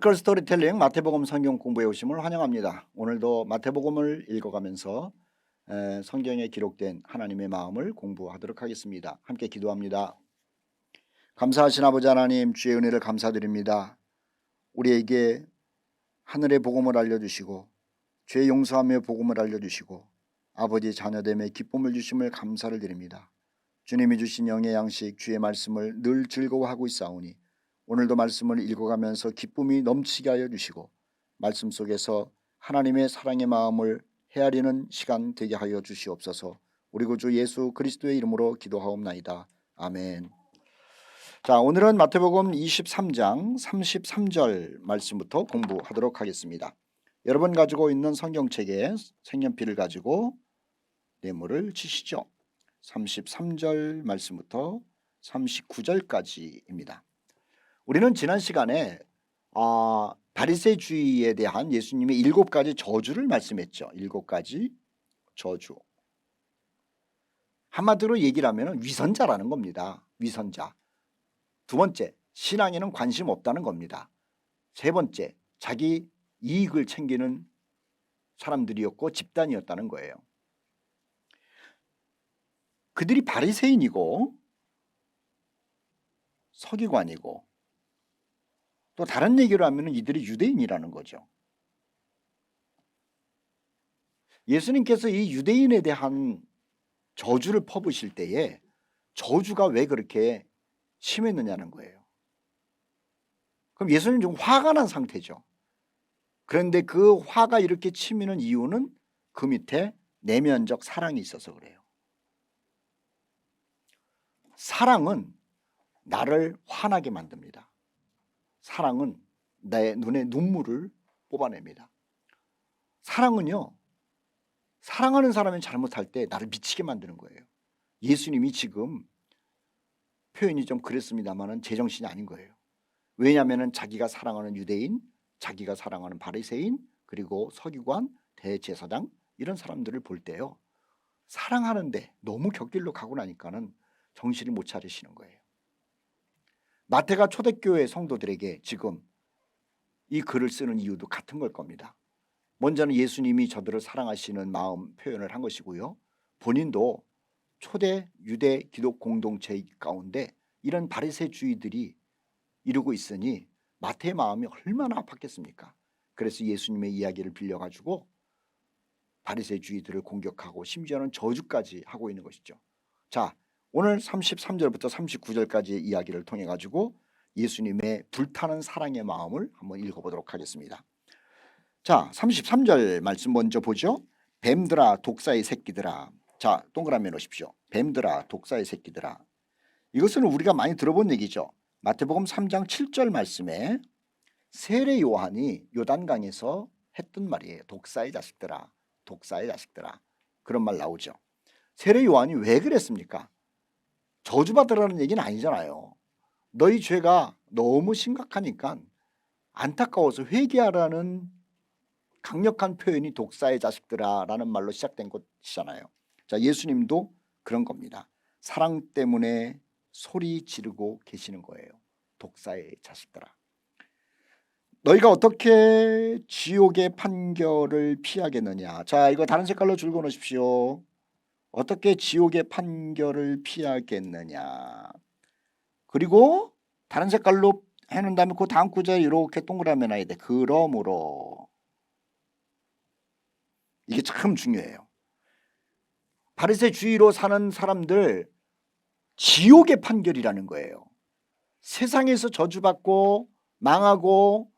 미라클 스토리텔링 마태복음 성경 공부에 오심을 환영합니다. 오늘도 마태복음을 읽어가면서 성경에 기록된 하나님의 마음을 공부하도록 하겠습니다. 함께 기도합니다. 감사하신 아버지 하나님, 주의 은혜를 감사드립니다. 우리에게 하늘의 복음을 알려주시고 죄 용서하며 복음을 알려주시고 아버지 자녀됨의 기쁨을 주심을 감사를 드립니다. 주님이 주신 영의 양식 주의 말씀을 늘 즐거워하고 있사오니 오늘도 말씀을 읽어가면서 기쁨이 넘치게 하여 주시고 말씀 속에서 하나님의 사랑의 마음을 헤아리는 시간 되게 하여 주시옵소서. 우리 구주 예수 그리스도의 이름으로 기도하옵나이다. 아멘. 자, 오늘은 마태복음 23장 33절 말씀부터 공부하도록 하겠습니다. 여러분 가지고 있는 성경책에 색연필을 가지고 네모를 치시죠. 33절 말씀부터 39절까지입니다. 우리는 지난 시간에 바리새주의에 대한 예수님의 7가지 저주를 말씀했죠. 7가지 저주. 한마디로 얘기를 하면 위선자라는 겁니다. 위선자. 두 번째, 신앙에는 관심 없다는 겁니다. 세 번째, 자기 이익을 챙기는 사람들이었고 집단이었다는 거예요. 그들이 바리새인이고 서기관이고 또 다른 얘기로 하면 이들이 유대인이라는 거죠. 예수님께서 이 유대인에 대한 저주를 퍼부실 때에 저주가 왜 그렇게 심했느냐는 거예요. 그럼 예수님 좀 화가 난 상태죠. 그런데 그 화가 이렇게 치미는 이유는 그 밑에 내면적 사랑이 있어서 그래요. 사랑은 나를 화나게 만듭니다. 사랑은 내 눈에 눈물을 뽑아냅니다. 사랑은요, 사랑하는 사람이 잘못할 때 나를 미치게 만드는 거예요. 예수님이 지금 표현이 좀 그랬습니다만 제정신이 아닌 거예요. 왜냐하면 자기가 사랑하는 유대인, 자기가 사랑하는 바리새인, 그리고 서기관, 대제사장 이런 사람들을 볼 때요, 사랑하는데 너무 곁길로 가고 나니까는 정신을 못 차리시는 거예요. 마태가 초대교회 성도들에게 지금 이 글을 쓰는 이유도 같은 걸 겁니다. 먼저는 예수님이 저들을 사랑하시는 마음 표현을 한 것이고요, 본인도 초대 유대 기독 공동체 가운데 이런 바리새주의들이 이루고 있으니 마태의 마음이 얼마나 아팠겠습니까? 그래서 예수님의 이야기를 빌려가지고 바리새주의들을 공격하고 심지어는 저주까지 하고 있는 것이죠. 자, 오늘 33절부터 39절까지의 이야기를 통해 가지고 예수님의 불타는 사랑의 마음을 한번 읽어보도록 하겠습니다. 자, 33절 말씀 먼저 보죠. 뱀들아 독사의 새끼들아. 자, 동그라미 놓으십시오. 뱀들아 독사의 새끼들아. 이것은 우리가 많이 들어본 얘기죠. 마태복음 3장 7절 말씀에 세례 요한이 요단강에서 했던 말이에요. 독사의 자식들아, 독사의 자식들아. 그런 말 나오죠. 세례 요한이 왜 그랬습니까? 저주받으라는 얘기는 아니잖아요. 너희 죄가 너무 심각하니까 안타까워서 회개하라는 강력한 표현이 독사의 자식들아 라는 말로 시작된 것이잖아요. 자, 예수님도 그런 겁니다. 사랑 때문에 소리 지르고 계시는 거예요. 독사의 자식들아. 너희가 어떻게 지옥의 판결을 피하겠느냐. 자, 이거 다른 색깔로 줄거 놓으십시오. 어떻게 지옥의 판결을 피하겠느냐. 그리고 다른 색깔로 해놓은 다음에 그 다음 구절에 이렇게 동그라미 놔야 돼. 그러므로. 이게 참 중요해요. 바리새주의로 사는 사람들 지옥의 판결이라는 거예요. 세상에서 저주받고 망하고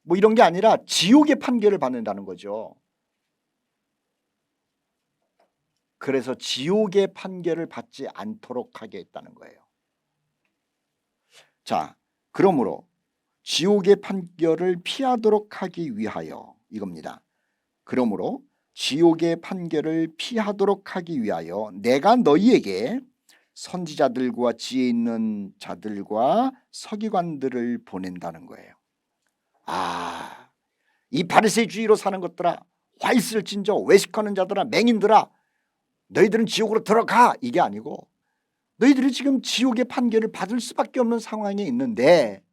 뭐 이런 게 아니라 지옥의 판결을 받는다는 거죠. 그래서 지옥의 판결을 받지 않도록 하겠다는 거예요. 자, 그러므로 지옥의 판결을 피하도록 하기 위하여 이겁니다. 그러므로 지옥의 판결을 피하도록 하기 위하여 내가 너희에게 선지자들과 지혜 있는 자들과 서기관들을 보낸다는 거예요. 이 바리새주의로 사는 것들아, 화 있을진저 외식하는 자들아, 맹인들아, 너희들은 지옥으로 들어가. 이게 아니고 너희들이 지금 지옥의 판결을 받을 수밖에 없는 상황에 있는데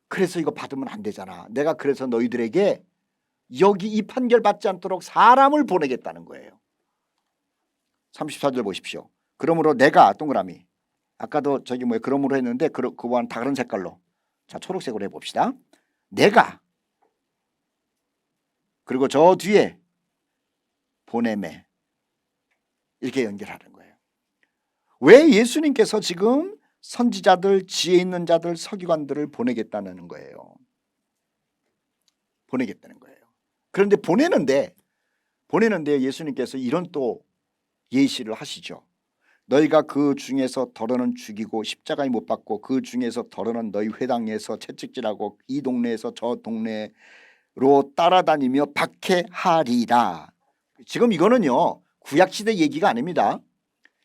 그래서 이거 받으면 안 되잖아. 내가 그래서 너희들에게 여기 이 판결 받지 않도록 사람을 보내겠다는 거예요. 34절 보십시오. 그러므로 내가 동그라미, 아까도 저기 그러므로 했는데 그거와는 다른 색깔로, 자 초록색으로 해봅시다. 내가, 그리고 저 뒤에 보냄에, 이렇게 연결하는 거예요. 왜 예수님께서 지금 선지자들, 지혜 있는 자들, 서기관들을 보내겠다는 거예요. 보내겠다는 거예요. 그런데 보내는데 예수님께서 이런 또 예시를 하시죠. 너희가 그 중에서 더러는 죽이고 십자가에 못 박고 그 중에서 더러는 너희 회당에서 채찍질하고 이 동네에서 저 동네로 따라다니며 박해하리라. 지금 이거는요 구약시대 얘기가 아닙니다.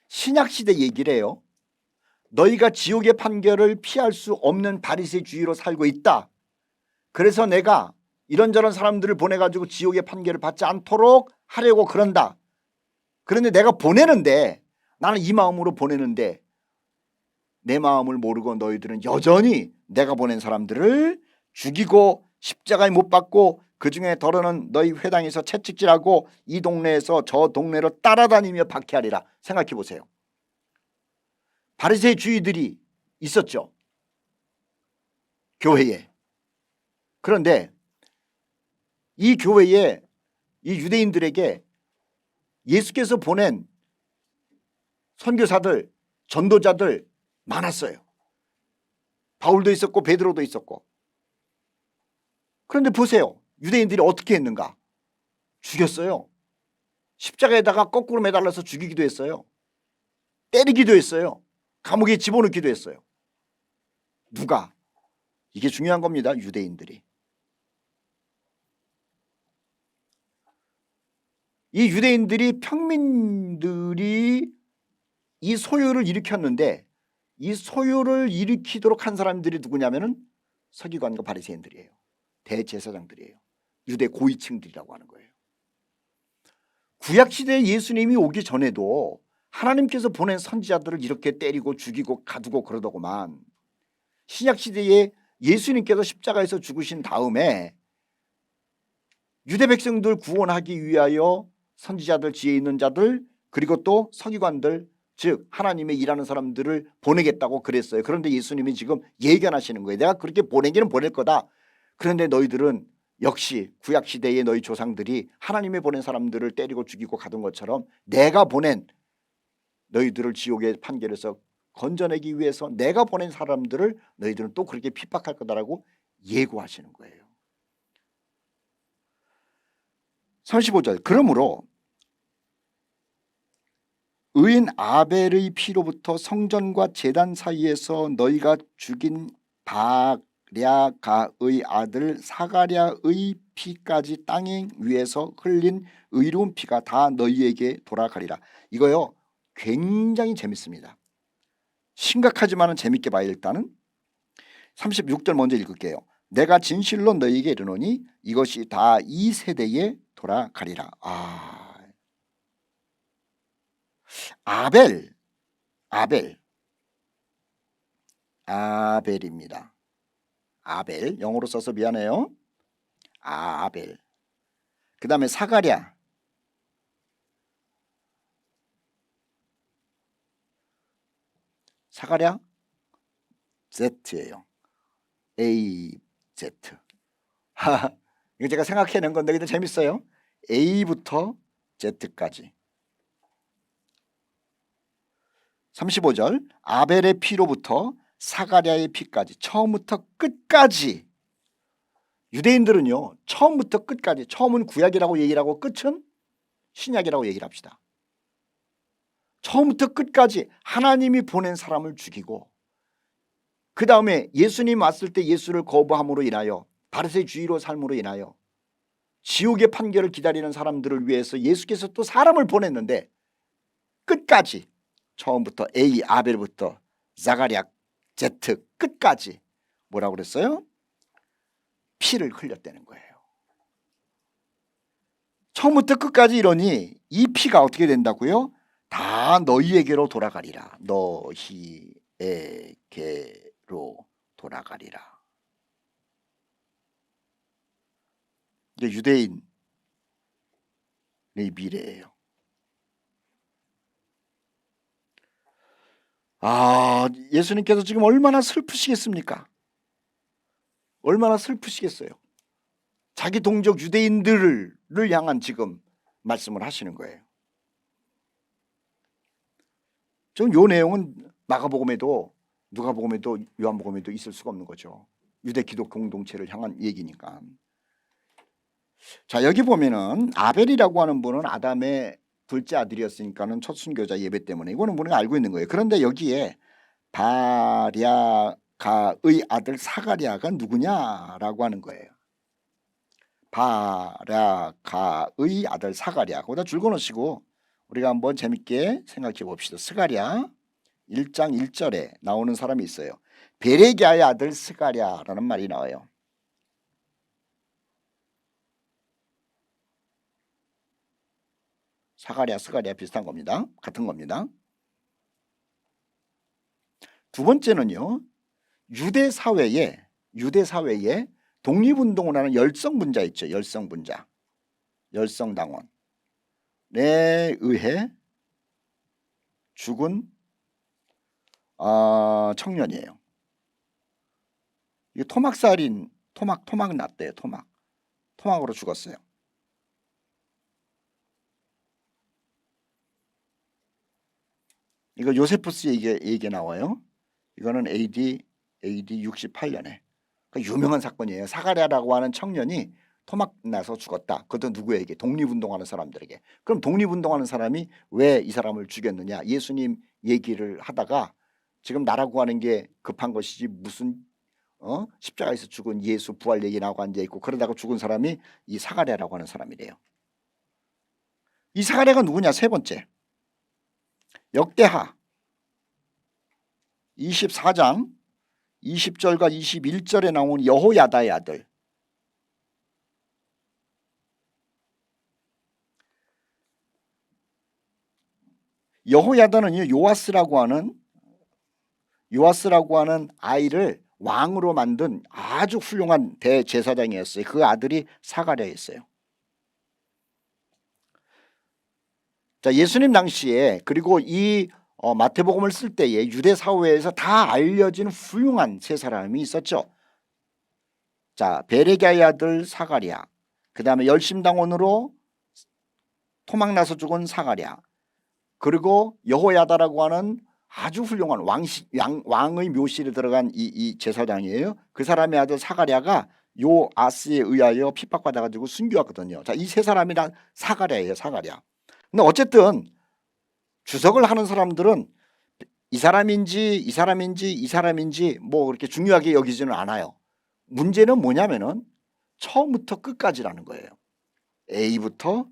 신약시대 얘기래요. 너희가 지옥의 판결을 피할 수 없는 바리새주의로 살고 있다. 그래서 내가 이런저런 사람들을 보내가지고 지옥의 판결을 받지 않도록 하려고 그런다. 그런데 내가 보내는데, 나는 이 마음으로 보내는데 내 마음을 모르고 너희들은 여전히 내가 보낸 사람들을 죽이고 십자가에 못 박고 그 중에 더러는 너희 회당에서 채찍질하고 이 동네에서 저 동네로 따라다니며 박해하리라. 생각해 보세요. 바리새주의들이 있었죠, 교회에. 그런데 이 교회에 이 유대인들에게 예수께서 보낸 선교사들, 전도자들 많았어요. 바울도 있었고 베드로도 있었고. 그런데 보세요, 유대인들이 어떻게 했는가? 죽였어요. 십자가에다가 거꾸로 매달려서 죽이기도 했어요. 때리기도 했어요. 감옥에 집어넣기도 했어요. 누가? 이게 중요한 겁니다. 유대인들이. 이 유대인들이, 평민들이 이 소요를 일으켰는데, 이 소요를 일으키도록 한 사람들이 누구냐면은 서기관과 바리새인들이에요. 대제사장들이에요. 유대 고위층들이라고 하는 거예요. 구약시대에 예수님이 오기 전에도 하나님께서 보낸 선지자들을 이렇게 때리고 죽이고 가두고 그러더구만, 신약시대에 예수님께서 십자가에서 죽으신 다음에 유대 백성들 구원하기 위하여 선지자들, 지혜 있는 자들, 그리고 또 서기관들, 즉 하나님의 일하는 사람들을 보내겠다고 그랬어요. 그런데 예수님이 지금 예견하시는 거예요. 내가 그렇게 보내기는 보낼 거다. 그런데 너희들은 역시 구약시대의 너희 조상들이 하나님의 보낸 사람들을 때리고 죽이고 가둔 것처럼 내가 보낸 너희들을 지옥의 판결에서 건져내기 위해서 내가 보낸 사람들을 너희들은 또 그렇게 핍박할 거다라고 예고하시는 거예요. 35절, 그러므로 의인 아벨의 피로부터 성전과 제단 사이에서 너희가 죽인 바랴가의 아들 사가랴의 피까지 땅 위에서 흘린 의로운 피가 다 너희에게 돌아가리라. 이거요 굉장히 재밌습니다. 심각하지만 재밌게 봐야. 일단은 36절 먼저 읽을게요. 내가 진실로 너희에게 이르노니 이것이 다 이 세대에 돌아가리라. 아벨입니다. 아벨, 영어로 써서 미안해요. 아벨. 그 다음에 사가랴, Z예요. AZ. 이거 제가 생각해낸 건데 근데 재밌어요. A부터 Z까지. 35절, 아벨의 피로부터 사가랴의 피까지, 처음부터 끝까지. 유대인들은요 처음부터 끝까지, 처음은 구약이라고 얘기를 하고 끝은 신약이라고 얘기를 합시다. 처음부터 끝까지 하나님이 보낸 사람을 죽이고, 그 다음에 예수님 왔을 때 예수를 거부함으로 인하여, 바리새주의로 삶으로 인하여 지옥의 판결을 기다리는 사람들을 위해서 예수께서 또 사람을 보냈는데, 끝까지, 처음부터 A 아벨부터 자가랴 Z 끝까지 뭐라고 그랬어요? 피를 흘렸다는 거예요. 처음부터 끝까지 이러니 이 피가 어떻게 된다고요? 다 너희에게로 돌아가리라. 너희에게로 돌아가리라. 이게 유대인의 미래예요. 예수님께서 지금 얼마나 슬프시겠습니까? 얼마나 슬프시겠어요. 자기 동족 유대인들을 향한 지금 말씀을 하시는 거예요. 지금 이 내용은 마가복음에도 누가복음에도 요한복음에도 있을 수가 없는 거죠. 유대 기독 공동체를 향한 얘기니까. 자, 여기 보면은 아벨이라고 하는 분은 아담의 둘째 아들이었으니까는 첫 순교자 예배 때문에 이거는 우리가 알고 있는 거예요. 그런데 여기에 바랴가의 아들 사가랴가 누구냐라고 하는 거예요. 바랴가의 아들 사가랴. 거기다 줄 그어놓으시고 우리가 한번 재밌게 생각해 봅시다. 스가랴 1장 1절에 나오는 사람이 있어요. 베레기야의 아들 스가랴라는 말이 나와요. 사가랴, 스가랴 비슷한 겁니다. 같은 겁니다. 두 번째는요. 유대 사회에 독립운동을 하는 열성분자 있죠. 열성분자. 열성당원에 의해 죽은 청년이에요. 이게 토막살인, 토막 났대요. 토막으로 죽었어요. 이거 요세푸스 얘기 나와요. 이거는 AD 68년에 그러니까 유명한 사건이에요. 사가랴라고 하는 청년이 토막 나서 죽었다. 그것도 누구에게? 독립운동하는 사람들에게. 그럼 독립운동하는 사람이 왜 이 사람을 죽였느냐? 예수님 얘기를 하다가 지금 나라고 하는 게 급한 것이지 무슨 십자가에서 죽은 예수 부활 얘기 나오고 앉아있고 그러다가 죽은 사람이 이 사가랴라고 하는 사람이래요. 이 사가랴가 누구냐? 세 번째 역대하 24장 20절과 21절에 나온 여호야다의 아들. 여호야다는 요아스라고 하는 아이를 왕으로 만든 아주 훌륭한 대제사장이었어요. 그 아들이 사가랴였어요. 자, 예수님 당시에 그리고 이 마태복음을 쓸 때에 유대 사회에서 다 알려진 훌륭한 세 사람이 있었죠. 자, 베레기야의 아들 사가랴, 그 다음에 열심당원으로 토막나서 죽은 사가랴, 그리고 여호야다라고 하는 아주 훌륭한 왕의 묘실에 들어간 이 제사장이에요. 그 사람의 아들 사가랴가 요아스에 의하여 핍박받아가지고 순교했거든요. 자, 이 세 사람이 다 사가랴예요. 사가랴. 근데 어쨌든 주석을 하는 사람들은 이 사람인지 뭐 그렇게 중요하게 여기지는 않아요. 문제는 뭐냐면은 처음부터 끝까지라는 거예요. A부터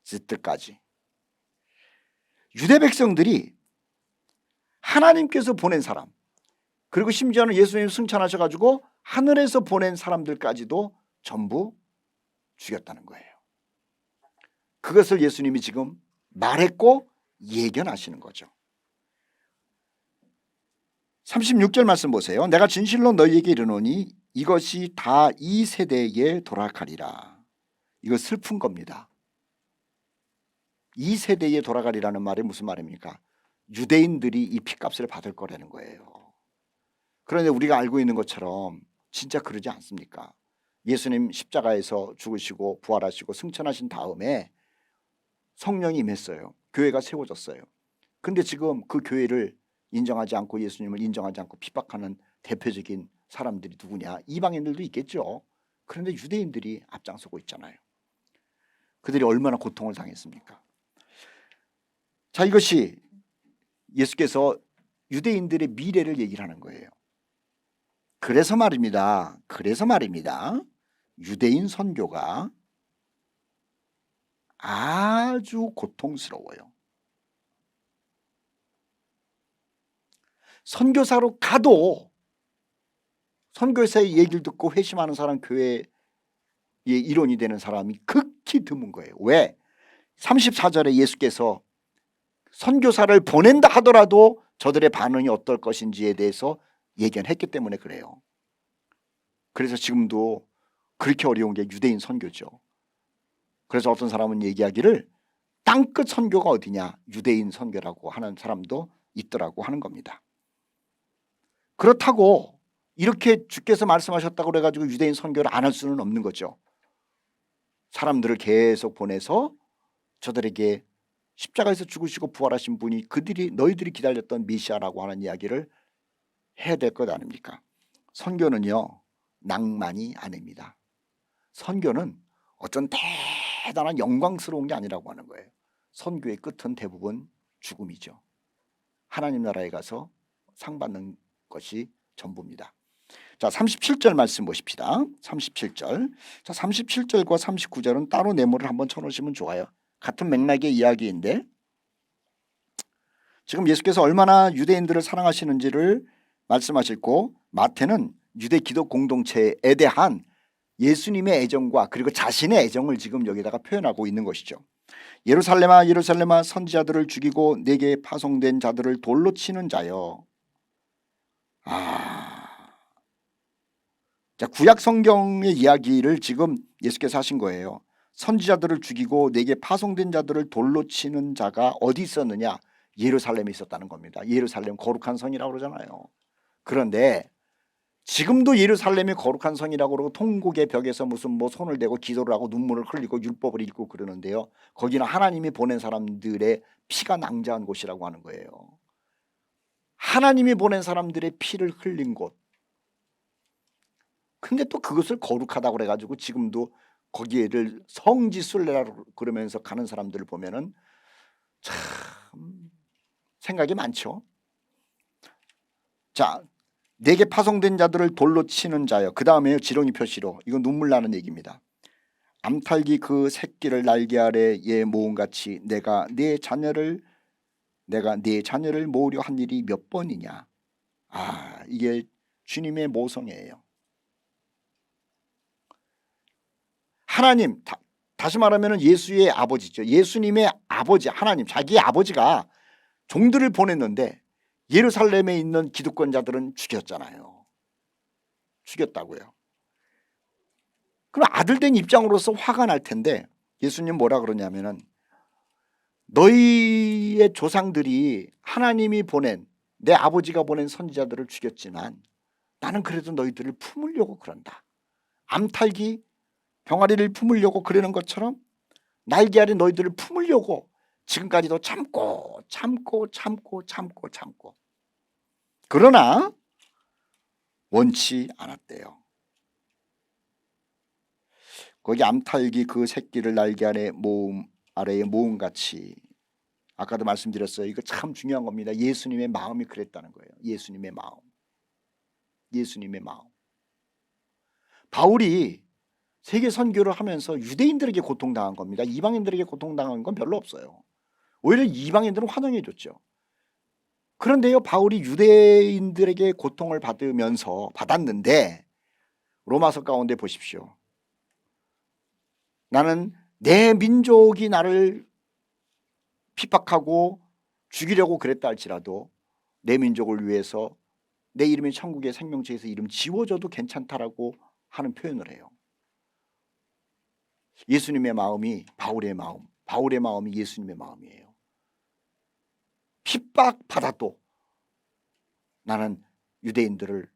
Z까지. 유대 백성들이 하나님께서 보낸 사람, 그리고 심지어는 예수님 승천하셔가지고 하늘에서 보낸 사람들까지도 전부 죽였다는 거예요. 그것을 예수님이 지금 말했고 예견하시는 거죠. 36절 말씀 보세요. 내가 진실로 너희에게 이르노니 이것이 다 이 세대에 돌아가리라. 이거 슬픈 겁니다. 이 세대에 돌아가리라는 말이 무슨 말입니까? 유대인들이 이 핏값을 받을 거라는 거예요. 그런데 우리가 알고 있는 것처럼 진짜 그러지 않습니까? 예수님 십자가에서 죽으시고 부활하시고 승천하신 다음에 성령이 임했어요. 교회가 세워졌어요. 근데 지금 그 교회를 인정하지 않고 예수님을 인정하지 않고 핍박하는 대표적인 사람들이 누구냐? 이방인들도 있겠죠. 그런데 유대인들이 앞장서고 있잖아요. 그들이 얼마나 고통을 당했습니까? 자, 이것이 예수께서 유대인들의 미래를 얘기를 하는 거예요. 그래서 말입니다. 유대인 선교가 아주 고통스러워요. 선교사로 가도 선교사의 얘기를 듣고 회심하는 사람, 교회의 일원이 되는 사람이 극히 드문 거예요. 왜? 34절에 예수께서 선교사를 보낸다 하더라도 저들의 반응이 어떨 것인지에 대해서 예견했기 때문에 그래요. 그래서 지금도 그렇게 어려운 게 유대인 선교죠. 그래서 어떤 사람은 얘기하기를 땅끝 선교가 어디냐, 유대인 선교라고 하는 사람도 있더라고 하는 겁니다. 그렇다고 이렇게 주께서 말씀하셨다고 그래가지고 유대인 선교를 안 할 수는 없는 거죠. 사람들을 계속 보내서 저들에게 십자가에서 죽으시고 부활하신 분이 너희들이 기다렸던 메시아라고 하는 이야기를 해야 될 것 아닙니까? 선교는요, 낭만이 아닙니다. 선교는 어떤 대단한 영광스러운 게 아니라고 하는 거예요. 선교의 끝은 대부분 죽음이죠. 하나님 나라에 가서 상 받는 것이 전부입니다. 자, 37절 말씀 보십시다. 37절. 자, 37절과 39절은 따로 네모를 한번 쳐놓으시면 좋아요. 같은 맥락의 이야기인데, 지금 예수께서 얼마나 유대인들을 사랑하시는지를 말씀하셨고, 마태는 유대 기독 공동체에 대한 예수님의 애정과 그리고 자신의 애정을 지금 여기다가 표현하고 있는 것이죠. 예루살렘아 예루살렘아 선지자들을 죽이고 내게 파송된 자들을 돌로 치는 자여. 자, 구약 성경의 이야기를 지금 예수께서 하신 거예요. 선지자들을 죽이고 내게 파송된 자들을 돌로 치는 자가 어디 있었느냐? 예루살렘에 있었다는 겁니다. 예루살렘 거룩한 성이라고 그러잖아요. 그런데 지금도 예루살렘이 거룩한 성이라고 그러고 통곡의 벽에서 무슨 뭐 손을 대고 기도를 하고 눈물을 흘리고 율법을 읽고 그러는데요, 거기는 하나님이 보낸 사람들의 피가 낭자한 곳이라고 하는 거예요. 하나님이 보낸 사람들의 피를 흘린 곳. 근데 또 그것을 거룩하다고 그래가지고 지금도 거기에를 성지순례라고 그러면서 가는 사람들을 보면은 참 생각이 많죠. 자, 내게 파송된 자들을 돌로 치는 자여. 그 다음에 지렁이 표시로, 이건 눈물 나는 얘기입니다. 암탉이 그 새끼를 날개 아래에 모음같이 내가 네 자녀를 모으려 한 일이 몇 번이냐. 이게 주님의 모성이에요. 하나님, 다시 말하면 예수의 아버지죠. 예수님의 아버지 하나님, 자기의 아버지가 종들을 보냈는데 예루살렘에 있는 기득권자들은 죽였잖아요. 죽였다고요. 그럼 아들된 입장으로서 화가 날 텐데 예수님 뭐라 그러냐면은, 너희의 조상들이 하나님이 보낸, 내 아버지가 보낸 선지자들을 죽였지만 나는 그래도 너희들을 품으려고 그런다. 암탉이 병아리를 품으려고 그러는 것처럼 날개 아래 너희들을 품으려고 지금까지도 참고 그러나 원치 않았대요. 거기 암탉이 그 새끼를 날개 아래에 모음같이, 아까도 말씀드렸어요. 이거 참 중요한 겁니다. 예수님의 마음이 그랬다는 거예요. 예수님의 마음. 바울이 세계 선교를 하면서 유대인들에게 고통당한 겁니다. 이방인들에게 고통당한 건 별로 없어요. 오히려 이방인들은 환영해 줬죠. 그런데요, 바울이 유대인들에게 고통을 받았는데 로마서 가운데 보십시오. 나는 내 민족이 나를 핍박하고 죽이려고 그랬다 할지라도 내 민족을 위해서 내 이름이 천국의 생명책에서 이름 지워져도 괜찮다라고 하는 표현을 해요. 예수님의 마음이 바울의 마음, 바울의 마음이 예수님의 마음이에요. 핍박받아도 나는 유대인들을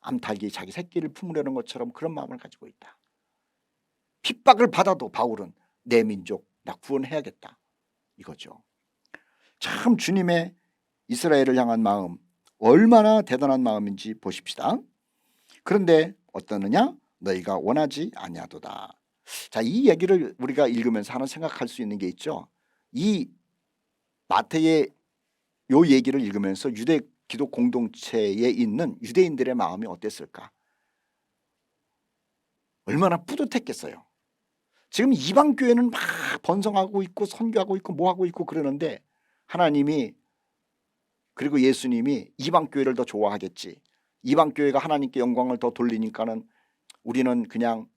암탉이 자기 새끼를 품으려는 것처럼 그런 마음을 가지고 있다. 핍박을 받아도 바울은 내 민족 나 구원해야겠다, 이거죠. 참 주님의 이스라엘을 향한 마음 얼마나 대단한 마음인지 보십시다. 그런데 어떠느냐? 너희가 원하지 아니하도다. 자, 이 얘기를 우리가 읽으면서 하나 생각할 수 있는 게 있죠. 이 마태의 요 얘기를 읽으면서 유대 기독 공동체에 있는 유대인들의 마음이 어땠을까? 얼마나 뿌듯했겠어요. 지금 이방 교회는 막 번성하고 있고 선교하고 있고 뭐하고 있고 그러는데 하나님이, 그리고 예수님이 이방 교회를 더 좋아하겠지, 이방 교회가 하나님께 영광을 더 돌리니까는 우리는 그냥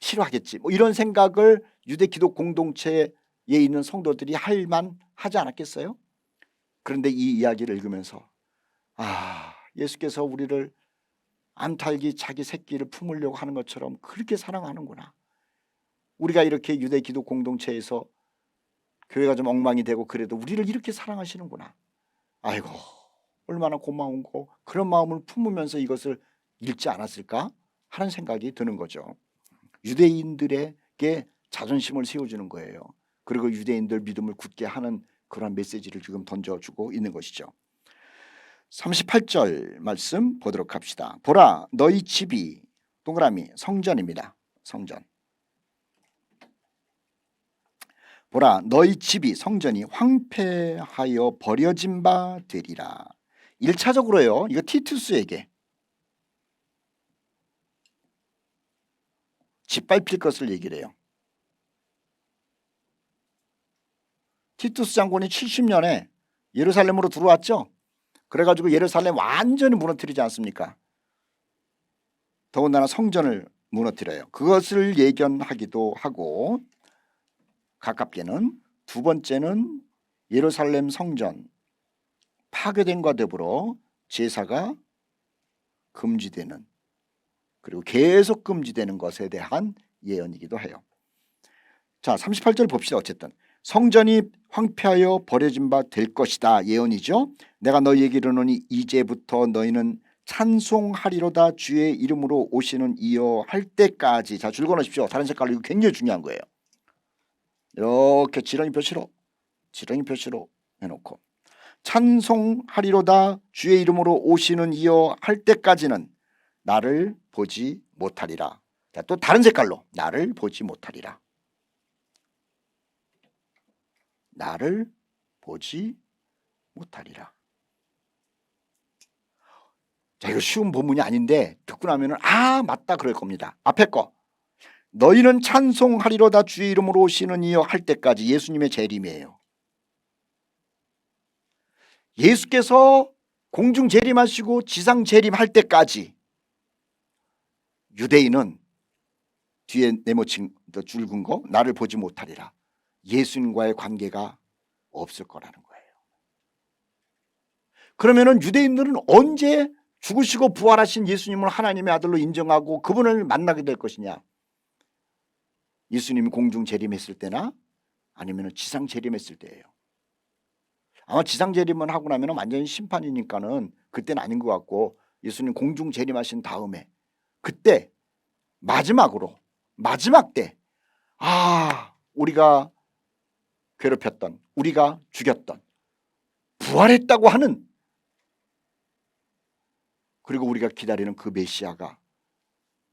싫어하겠지, 뭐 이런 생각을 유대 기독 공동체에 있는 성도들이 할 만하지 않았겠어요? 그런데 이 이야기를 읽으면서 예수께서 우리를 암탉이 자기 새끼를 품으려고 하는 것처럼 그렇게 사랑하는구나. 우리가 이렇게 유대 기독 공동체에서 교회가 좀 엉망이 되고 그래도 우리를 이렇게 사랑하시는구나. 아이고 얼마나 고마운 거, 그런 마음을 품으면서 이것을 읽지 않았을까 하는 생각이 드는 거죠. 유대인들에게 자존심을 세워주는 거예요. 그리고 유대인들 믿음을 굳게 하는 그런 메시지를 지금 던져주고 있는 것이죠. 38절 말씀 보도록 합시다. 보라 너희 집이 동그라미 성전입니다. 성전. 보라 너희 집이 성전이 황폐하여 버려진 바 되리라. 1차적으로요. 이거 티투스에게 짓밟힐 것을 얘기를 해요. 티투스 장군이 70년에 예루살렘으로 들어왔죠. 그래가지고 예루살렘 완전히 무너뜨리지 않습니까? 더군다나 성전을 무너뜨려요. 그것을 예견하기도 하고, 가깝게는 두 번째는 예루살렘 성전 파괴됨과 더불어 제사가 금지되는, 그리고 계속 금지되는 것에 대한 예언이기도 해요. 자, 38절 봅시다. 어쨌든 성전이 황폐하여 버려진 바 될 것이다. 예언이죠. 내가 너희에게 이르노니 이제부터 너희는 찬송하리로다 주의 이름으로 오시는 이여 할 때까지. 자, 줄 그어놓으십시오. 다른 색깔로. 이거 굉장히 중요한 거예요. 이렇게 지렁이 표시로 해놓고 찬송하리로다 주의 이름으로 오시는 이여 할 때까지는 나를 보지 못하리라. 자, 또 다른 색깔로 나를 보지 못하리라. 나를 보지 못하리라. 자, 이거 쉬운 본문이 아닌데 듣고 나면은 아 맞다 그럴 겁니다. 앞에 거 너희는 찬송하리로다 주의 이름으로 오시는 이여 할 때까지. 예수님의 재림이에요. 예수께서 공중 재림하시고 지상 재림할 때까지 유대인은 뒤에 네모친 줄 긋은 거 나를 보지 못하리라. 예수님과의 관계가 없을 거라는 거예요. 그러면은 유대인들은 언제 죽으시고 부활하신 예수님을 하나님의 아들로 인정하고 그분을 만나게 될 것이냐? 예수님이 공중 재림했을 때나 아니면 지상 재림했을 때예요. 아마 지상 재림은 하고 나면 완전히 심판이니까는 그때는 아닌 것 같고, 예수님 공중 재림하신 다음에 그때 마지막으로 마지막 때 우리가 괴롭혔던, 우리가 죽였던, 부활했다고 하는, 그리고 우리가 기다리는 그 메시아가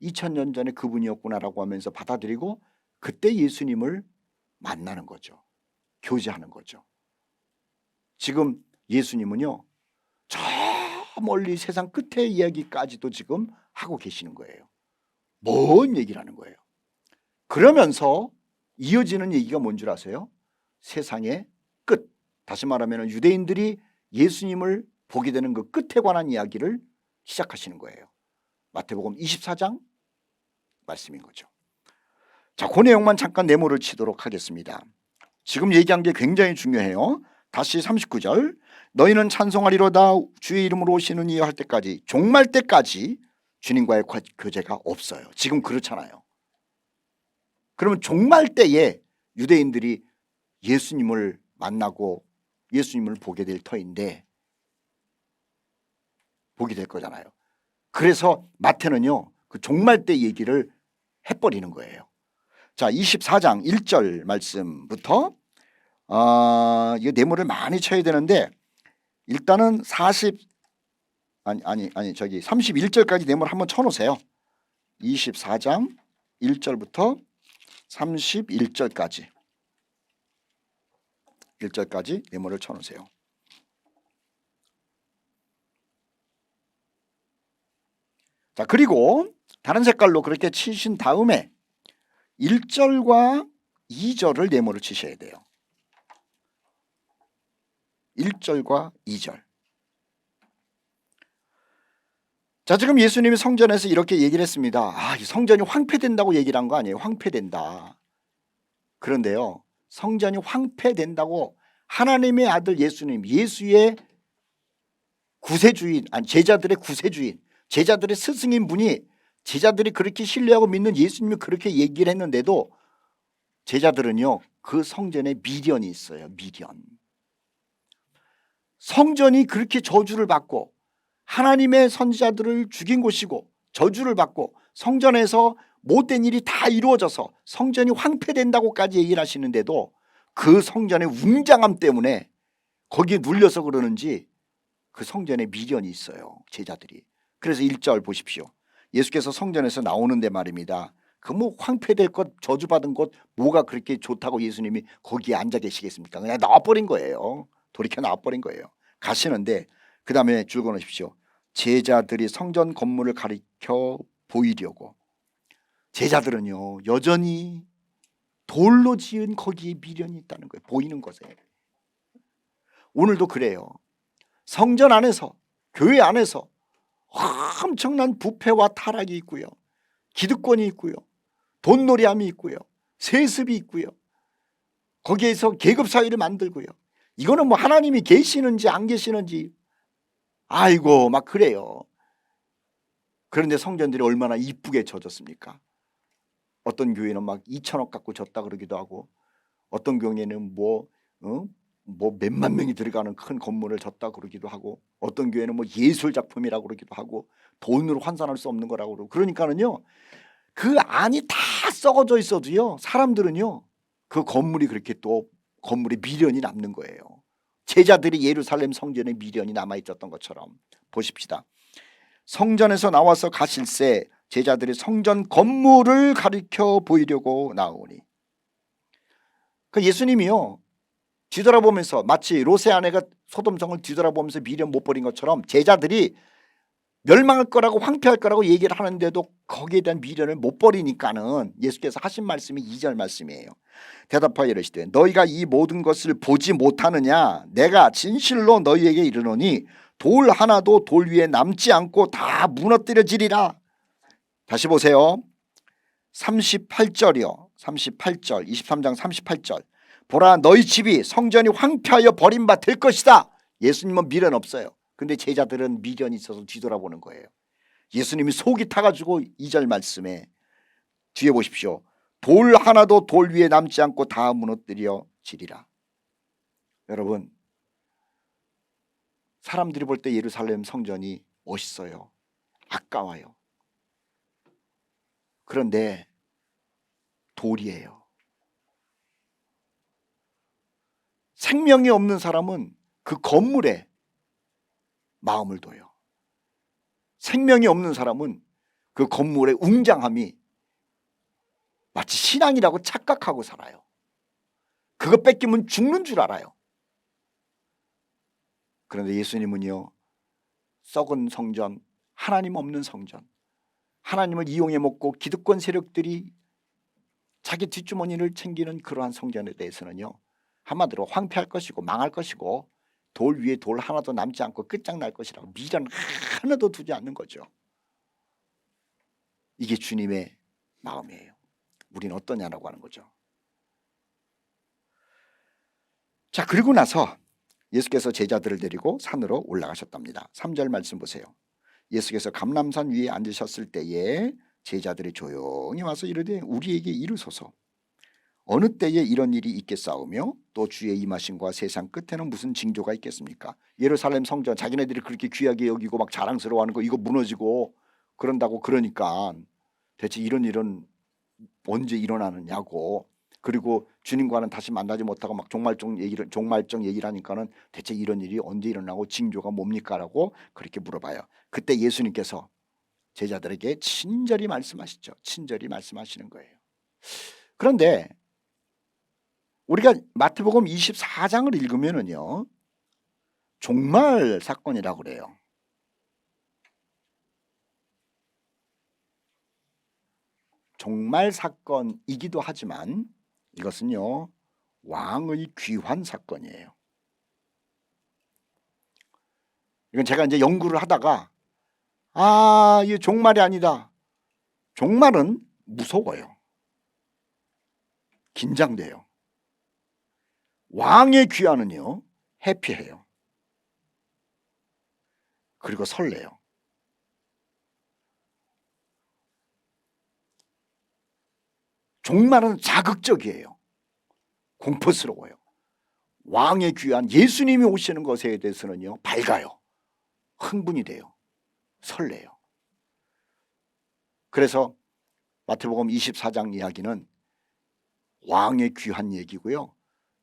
2000년 전에 그분이었구나라고 하면서 받아들이고 그때 예수님을 만나는 거죠. 교제하는 거죠. 지금 예수님은요 저 멀리 세상 끝의 이야기까지도 지금 하고 계시는 거예요. 뭔 얘기를 하는 거예요. 그러면서 이어지는 얘기가 뭔 줄 아세요? 세상의 끝, 다시 말하면 유대인들이 예수님을 보게 되는 그 끝에 관한 이야기를 시작하시는 거예요. 마태복음 24장 말씀인 거죠. 자, 그 내용만 잠깐 네모를 치도록 하겠습니다. 지금 얘기한 게 굉장히 중요해요. 다시 39절 너희는 찬송하리로다 주의 이름으로 오시는 이여 할 때까지. 종말 때까지 주님과의 교제가 없어요. 지금 그렇잖아요. 그러면 종말 때에 유대인들이 예수님을 만나고 예수님을 보게 될 터인데, 보게 될 거잖아요. 그래서 마태는요 그 종말 때 얘기를 해버리는 거예요. 자, 24장 1절 말씀부터 이거 네모를 많이 쳐야 되는데 일단은 31절까지 네모를 한번 쳐놓으세요. 24장 1절부터 31절까지 1절까지 네모를 쳐놓으세요. 자, 그리고 다른 색깔로 그렇게 치신 다음에 1절과 2절을 네모를 치셔야 돼요. 1절과 2절. 자, 지금 예수님이 성전에서 이렇게 얘기를 했습니다. 이 성전이 황폐된다고 얘기를 한 거 아니에요. 황폐된다. 그런데요, 성전이 황폐된다고 하나님의 아들 예수님, 예수의 구세주인, 제자들의 구세주인, 제자들의 스승인 분이 제자들이 그렇게 신뢰하고 믿는 예수님이 그렇게 얘기를 했는데도 제자들은요 그 성전에 미련이 있어요. 미련. 성전이 그렇게 저주를 받고 하나님의 선지자들을 죽인 곳이고 저주를 받고 성전에서 못된 일이 다 이루어져서 성전이 황폐된다고까지 얘기를 하시는데도 그 성전의 웅장함 때문에 거기에 눌려서 그러는지 그 성전에 미련이 있어요. 제자들이. 그래서 1절 보십시오. 예수께서 성전에서 나오는데 말입니다. 그 뭐 황폐될 것 저주받은 곳 뭐가 그렇게 좋다고 예수님이 거기에 앉아 계시겠습니까? 그냥 나와버린 거예요. 돌이켜 나와버린 거예요. 가시는데 그 다음에 줄 그어놓으십시오. 제자들이 성전 건물을 가리켜 보이려고. 제자들은요 여전히 돌로 지은 거기에 미련이 있다는 거예요. 보이는 것에. 오늘도 그래요. 성전 안에서 교회 안에서 엄청난 부패와 타락이 있고요. 기득권이 있고요. 돈놀이함이 있고요. 세습이 있고요. 거기에서 계급사회를 만들고요. 이거는 뭐 하나님이 계시는지 안 계시는지 아이고 막 그래요. 그런데 성전들이 얼마나 이쁘게 져졌습니까? 어떤 교회는 막 2천억 갖고 졌다 그러기도 하고 어떤 교회는 뭐 몇만 명이 들어가는 큰 건물을 졌다 그러기도 하고 어떤 교회는 뭐 예술 작품이라고 그러기도 하고 돈으로 환산할 수 없는 거라고 그러고 그러니까는요 그 안이 다 썩어져 있어도요 사람들은요 그 건물이 그렇게 또 건물에 미련이 남는 거예요. 제자들이 예루살렘 성전에 미련이 남아있었던 것처럼 보십시다. 성전에서 나와서 가실새 제자들이 성전 건물을 가리켜 보이려고 나오니 그 예수님이요 뒤돌아보면서 마치 롯의 아내가 소돔성을 뒤돌아보면서 미련 못 버린 것처럼 제자들이 멸망할 거라고 황폐할 거라고 얘기를 하는데도 거기에 대한 미련을 못 버리니까는 예수께서 하신 말씀이 2절 말씀이에요. 대답하여 이르시되 너희가 이 모든 것을 보지 못하느냐 내가 진실로 너희에게 이르노니 돌 하나도 돌 위에 남지 않고 다 무너뜨려지리라. 다시 보세요. 38절이요. 38절 23장 38절 보라 너희 집이 성전이 황폐하여 버림받 될 것이다. 예수님은 미련 없어요. 근데 제자들은 미련이 있어서 뒤돌아보는 거예요. 예수님이 속이 타가지고 2절 말씀에 뒤에 보십시오. 돌 하나도 돌 위에 남지 않고 다 무너뜨려지리라. 여러분 사람들이 볼 때 예루살렘 성전이 멋있어요. 아까워요. 그런데 돌이에요. 생명이 없는 사람은 그 건물에 마음을 둬요. 생명이 없는 사람은 그 건물의 웅장함이 마치 신앙이라고 착각하고 살아요. 그거 뺏기면 죽는 줄 알아요. 그런데 예수님은요 썩은 성전, 하나님 없는 성전, 하나님을 이용해 먹고 기득권 세력들이 자기 뒷주머니를 챙기는 그러한 성전에 대해서는요 한마디로 황폐할 것이고 망할 것이고 돌 위에 돌 하나도 남지 않고 끝장날 것이라고 미련 하나도 두지 않는 거죠. 이게 주님의 마음이에요. 우리는 어떠냐라고 하는 거죠. 자 그리고 나서 예수께서 제자들을 데리고 산으로 올라가셨답니다. 3절 말씀 보세요. 예수께서 감람산 위에 앉으셨을 때에 제자들이 조용히 와서 이르되 우리에게 이르소서 어느 때에 이런 일이 있겠사오며 또 주의 임하심과 세상 끝에는 무슨 징조가 있겠습니까? 예루살렘 성전 자기네들이 그렇게 귀하게 여기고 막 자랑스러워하는 거 이거 무너지고 그런다고 그러니까 대체 이런 일은 언제 일어나느냐고 그리고 주님과는 다시 만나지 못하고 막 종말적 얘기를 하니까는 대체 이런 일이 언제 일어나고 징조가 뭡니까라고 그렇게 물어봐요. 그때 예수님께서 제자들에게 친절히 말씀하시죠. 친절히 말씀하시는 거예요. 그런데 우리가 마태복음 24장을 읽으면은요 종말 사건이라고 그래요. 종말 사건이기도 하지만 이것은요 왕의 귀환 사건이에요. 이건 제가 이제 연구를 하다가 이게 종말이 아니다. 종말은 무서워요. 긴장돼요. 왕의 귀환은요 해피해요. 그리고 설레요. 종말은 자극적이에요. 공포스러워요. 왕의 귀한 예수님이 오시는 것에 대해서는요 밝아요. 흥분이 돼요. 설레요. 그래서 마태복음 24장 이야기는 왕의 귀한 얘기고요.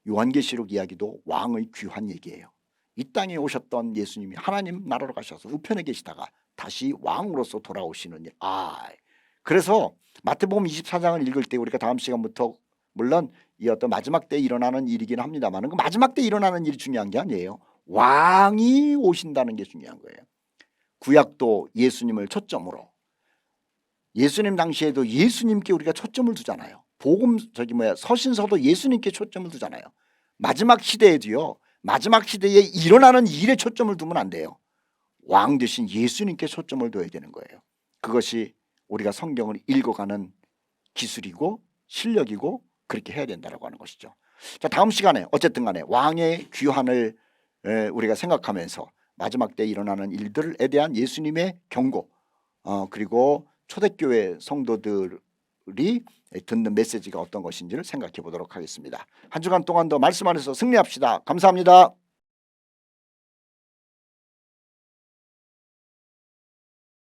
요한계시록 이야기도 왕의 귀한 얘기예요. 이 땅에 오셨던 예수님이 하나님 나라로 가셔서 우편에 계시다가 다시 왕으로서 돌아오시는 일. 그래서 마태복음 24장을 읽을 때 우리가 다음 시간부터 물론 이 어떤 마지막 때 일어나는 일이긴 합니다만 그 마지막 때 일어나는 일이 중요한 게 아니에요. 왕이 오신다는 게 중요한 거예요. 구약도 예수님을 초점으로, 예수님 당시에도 예수님께 우리가 초점을 두잖아요. 복음 서신서도 예수님께 초점을 두잖아요. 마지막 시대에도요. 마지막 시대에 일어나는 일에 초점을 두면 안 돼요. 왕 되신 예수님께 초점을 둬야 되는 거예요. 그것이 우리가 성경을 읽어가는 기술이고 실력이고 그렇게 해야 된다고 하는 것이죠. 자, 다음 시간에 어쨌든 간에 왕의 귀환을 우리가 생각하면서 마지막 때 일어나는 일들에 대한 예수님의 경고, 그리고 초대교회 성도들이 듣는 메시지가 어떤 것인지를 생각해 보도록 하겠습니다. 한 주간 동안도 말씀 안에서 승리합시다. 감사합니다.